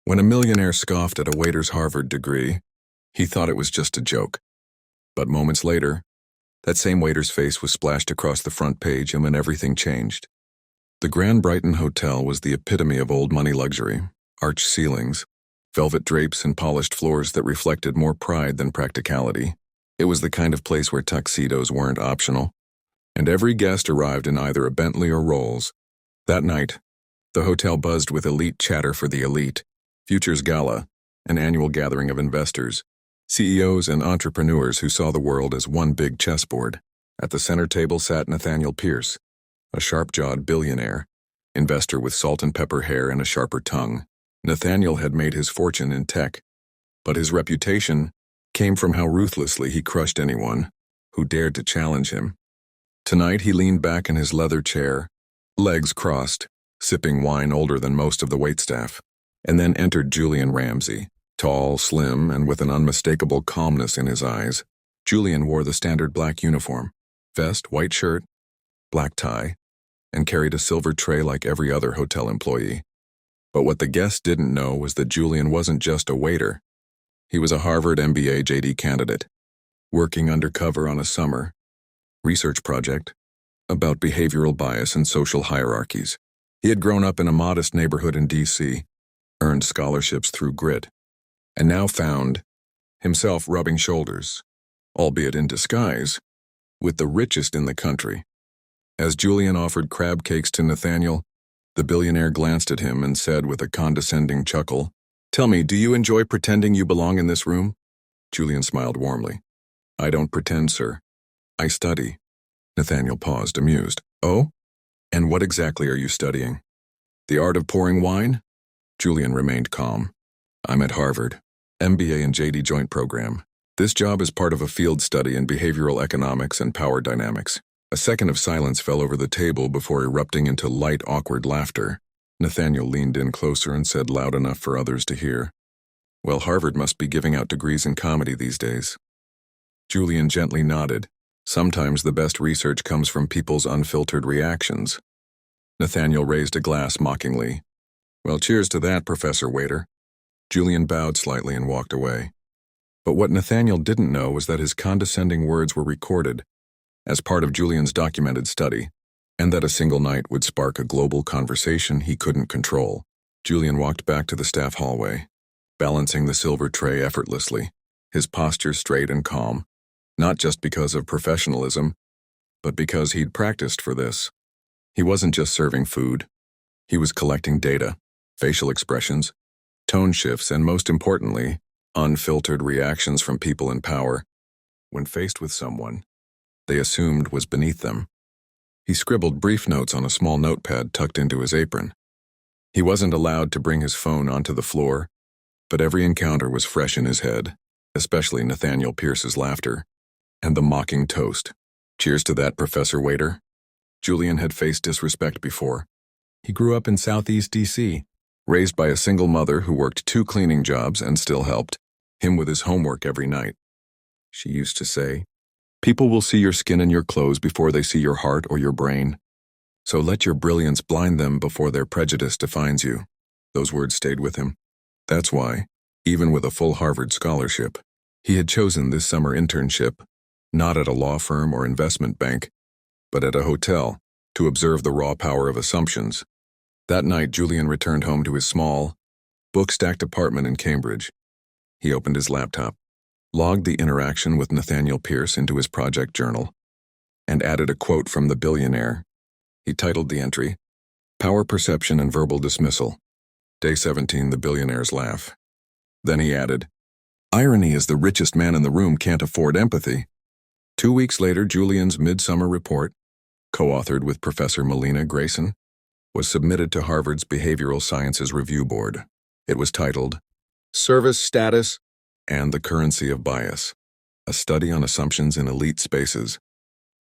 When a millionaire scoffed at a waiter's Harvard degree, he thought it was just a joke. But moments later, that same waiter's face was splashed across the front page, and when everything changed. The Grand Brighton Hotel was the epitome of old money luxury: arched ceilings, velvet drapes, and polished floors that reflected more pride than practicality. It was the kind of place where tuxedos weren't optional, and every guest arrived in either a Bentley or Rolls. That night, the hotel buzzed with elite chatter for the elite: Futures Gala, an annual gathering of investors, CEOs, and entrepreneurs who saw the world as one big chessboard. At the center table sat Nathaniel Pierce, a sharp-jawed billionaire, investor with salt and pepper hair and a sharper tongue. Nathaniel had made his fortune in tech, but his reputation came from how ruthlessly he crushed anyone who dared to challenge him. Tonight he leaned back in his leather chair, legs crossed, sipping wine older than most of the waitstaff. And then entered Julian Ramsey, tall, slim, and with an unmistakable calmness in his eyes. Julian wore the standard black uniform: vest, white shirt, black tie, and carried a silver tray like every other hotel employee. But what the guests didn't know was that Julian wasn't just a waiter. He was a Harvard MBA JD candidate, working undercover on a summer research project about behavioral bias and social hierarchies. He had grown up in a modest neighborhood in D.C., earned scholarships through grit, and now found himself rubbing shoulders, albeit in disguise, with the richest in the country. As Julian offered crab cakes to Nathaniel, the billionaire glanced at him and said with a condescending chuckle, "Tell me, do you enjoy pretending you belong in this room?" Julian smiled warmly. "I don't pretend, sir. I study." Nathaniel paused, amused. "Oh? And what exactly are you studying? The art of pouring wine?" Julian remained calm. "I'm at Harvard, MBA and JD joint program. This job is part of a field study in behavioral economics and power dynamics." A second of silence fell over the table before erupting into light, awkward laughter. Nathaniel leaned in closer and said loud enough for others to hear, "Well, Harvard must be giving out degrees in comedy these days." Julian gently nodded. "Sometimes the best research comes from people's unfiltered reactions." Nathaniel raised a glass mockingly. "Well, cheers to that, Professor Waiter." Julian bowed slightly and walked away. But what Nathaniel didn't know was that his condescending words were recorded as part of Julian's documented study, and that a single night would spark a global conversation he couldn't control. Julian walked back to the staff hallway, balancing the silver tray effortlessly, his posture straight and calm, not just because of professionalism, but because he'd practiced for this. He wasn't just serving food. He was collecting data, facial expressions, tone shifts, and most importantly, unfiltered reactions from people in power when faced with someone they assumed was beneath them. He scribbled brief notes on a small notepad tucked into his apron. He wasn't allowed to bring his phone onto the floor, but every encounter was fresh in his head, especially Nathaniel Pierce's laughter and the mocking toast. "Cheers to that, Professor Waiter." Julian had faced disrespect before. He grew up in Southeast D.C., raised by a single mother who worked 2 cleaning jobs and still helped him with his homework every night. She used to say, "People will see your skin and your clothes before they see your heart or your brain. So let your brilliance blind them before their prejudice defines you." Those words stayed with him. That's why, even with a full Harvard scholarship, he had chosen this summer internship, not at a law firm or investment bank, but at a hotel, to observe the raw power of assumptions. That night, Julian returned home to his small, book-stacked apartment in Cambridge. He opened his laptop, logged the interaction with Nathaniel Pierce into his project journal, and added a quote from the billionaire. He titled the entry, "Power Perception and Verbal Dismissal. Day 17, the billionaire's laugh." Then he added, "Irony is the richest man in the room can't afford empathy." 2 weeks later, Julian's midsummer report, co-authored with Professor Melina Grayson, was submitted to Harvard's Behavioral Sciences Review Board. It was titled, "Service Status and the Currency of Bias, a Study on Assumptions in Elite Spaces."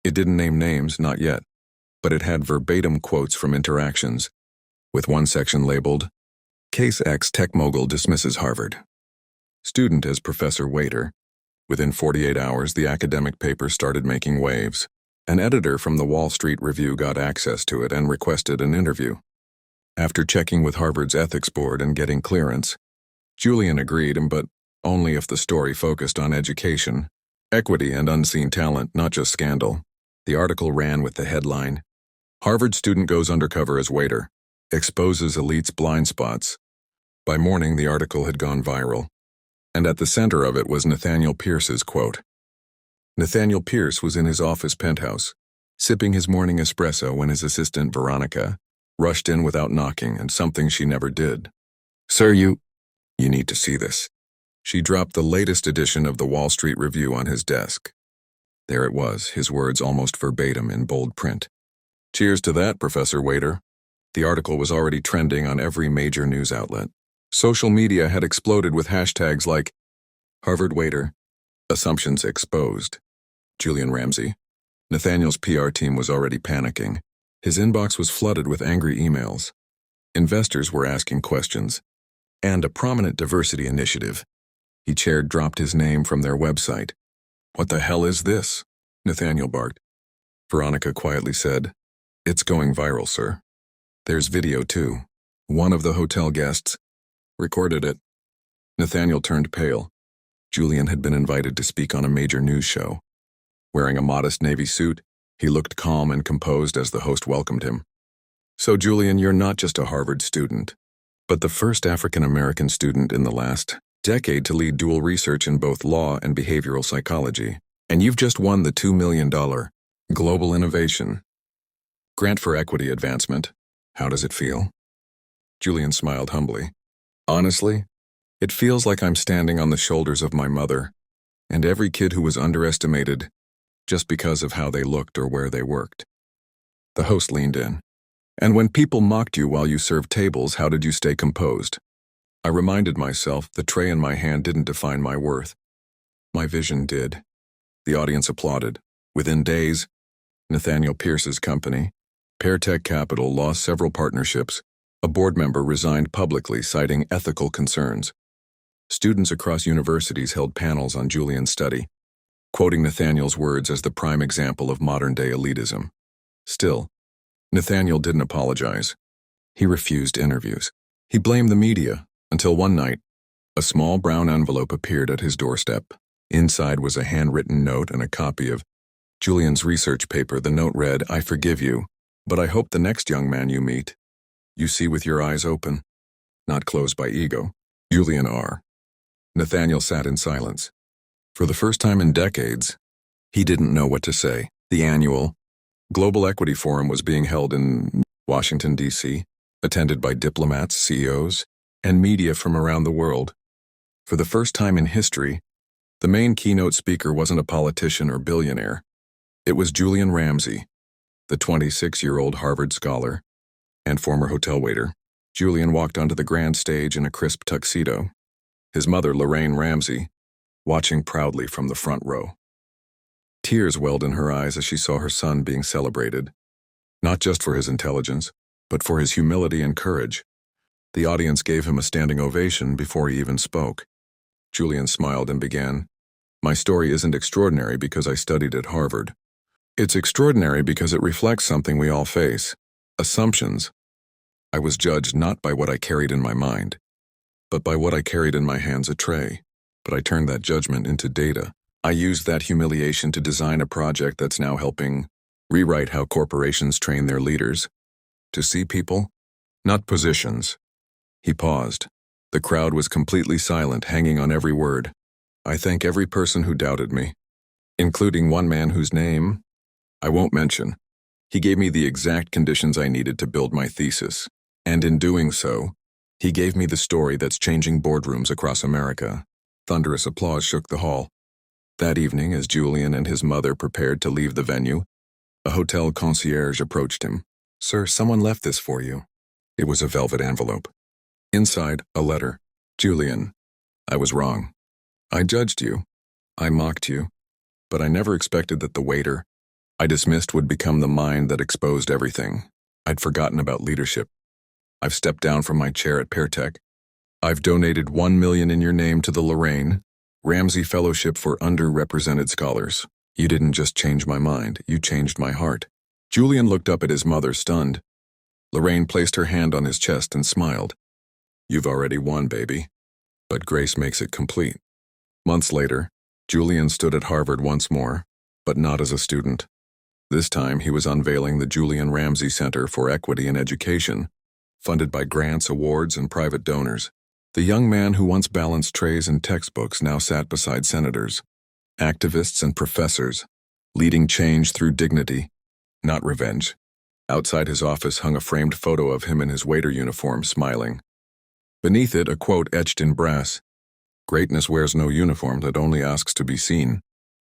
It didn't name names, not yet, but it had verbatim quotes from interactions, with one section labeled, "Case X Tech Mogul Dismisses Harvard. Student as Professor Waiter." Within 48 hours, the academic paper started making waves. An editor from the Wall Street Review got access to it and requested an interview. After checking with Harvard's ethics board and getting clearance, Julian agreed, but only if the story focused on education, equity, and unseen talent, not just scandal. The article ran with the headline, Harvard student goes undercover as waiter, exposes elite's blind spots. By morning, the article had gone viral, and at the center of it was Nathaniel Pierce's quote. Nathaniel Pierce was in his office penthouse, sipping his morning espresso when his assistant, Veronica, rushed in without knocking, and something she never did. Sir, you need to see this. She dropped the latest edition of the Wall Street Review on his desk. There it was, his words almost verbatim in bold print. Cheers to that, Professor Waiter. The article was already trending on every major news outlet. Social media had exploded with hashtags like Harvard Waiter, Assumptions Exposed, Julian Ramsey. Nathaniel's PR team was already panicking. His inbox was flooded with angry emails. Investors were asking questions, and a prominent diversity initiative he chaired dropped his name from their website. What the hell is this? Nathaniel barked. Veronica quietly said, It's going viral, sir. There's video too. One of the hotel guests recorded it. Nathaniel turned pale. Julian had been invited to speak on a major news show. Wearing a modest navy suit, he looked calm and composed as the host welcomed him. So, Julian, you're not just a Harvard student, but the first African-American student in the last decade to lead dual research in both law and behavioral psychology. And you've just won the $2 million Global Innovation Grant for Equity Advancement. How does it feel? Julian smiled humbly. Honestly, it feels like I'm standing on the shoulders of my mother and every kid who was underestimated just because of how they looked or where they worked. The host leaned in. And when people mocked you while you served tables, how did you stay composed? I reminded myself the tray in my hand didn't define my worth. My vision did. The audience applauded. Within days, Nathaniel Pierce's company, Peartech Capital, lost several partnerships. A board member resigned publicly, citing ethical concerns. Students across universities held panels on Julian's study, quoting Nathaniel's words as the prime example of modern-day elitism. Still, Nathaniel didn't apologize. He refused interviews. He blamed the media, until one night, a small brown envelope appeared at his doorstep. Inside was a handwritten note and a copy of Julian's research paper. The note read, I forgive you, but I hope the next young man you meet, you see with your eyes open, not closed by ego. Julian R. Nathaniel sat in silence. For the first time in decades, he didn't know what to say. The annual Global Equity Forum was being held in Washington, D.C., attended by diplomats, CEOs, and media from around the world. For the first time in history, the main keynote speaker wasn't a politician or billionaire. It was Julian Ramsey, the 26-year-old Harvard scholar and former hotel waiter. Julian walked onto the grand stage in a crisp tuxedo, his mother, Lorraine Ramsey, watching proudly from the front row. Tears welled in her eyes as she saw her son being celebrated, not just for his intelligence, but for his humility and courage. The audience gave him a standing ovation before he even spoke. Julian smiled and began, My story isn't extraordinary because I studied at Harvard. It's extraordinary because it reflects something we all face, assumptions. I was judged not by what I carried in my mind, but by what I carried in my hands, a tray. But I turned that judgment into data. I used that humiliation to design a project that's now helping rewrite how corporations train their leaders to see people, not positions. He paused. The crowd was completely silent, hanging on every word. I thank every person who doubted me, including one man whose name I won't mention. He gave me the exact conditions I needed to build my thesis, and in doing so, he gave me the story that's changing boardrooms across America. Thunderous applause shook the hall. That evening, as Julian and his mother prepared to leave the venue, a hotel concierge approached him. Sir, someone left this for you. It was a velvet envelope. Inside, a letter. Julian, I was wrong. I judged you. I mocked you. But I never expected that the waiter I dismissed would become the mind that exposed everything. I'd forgotten about leadership. I've stepped down from my chair at Peartech. I've donated $1 million in your name to the Lorraine Ramsey Fellowship for Underrepresented Scholars. You didn't just change my mind, you changed my heart. Julian looked up at his mother, stunned. Lorraine placed her hand on his chest and smiled. You've already won, baby. but grace makes it complete. Months later, Julian stood at Harvard once more, but not as a student. This time, he was unveiling the Julian Ramsey Center for Equity in Education, funded by grants, awards, and private donors. The young man who once balanced trays and textbooks now sat beside senators, activists, and professors, leading change through dignity, not revenge. Outside his office hung a framed photo of him in his waiter uniform, smiling. Beneath it, a quote etched in brass: "Greatness wears no uniform that only asks to be seen."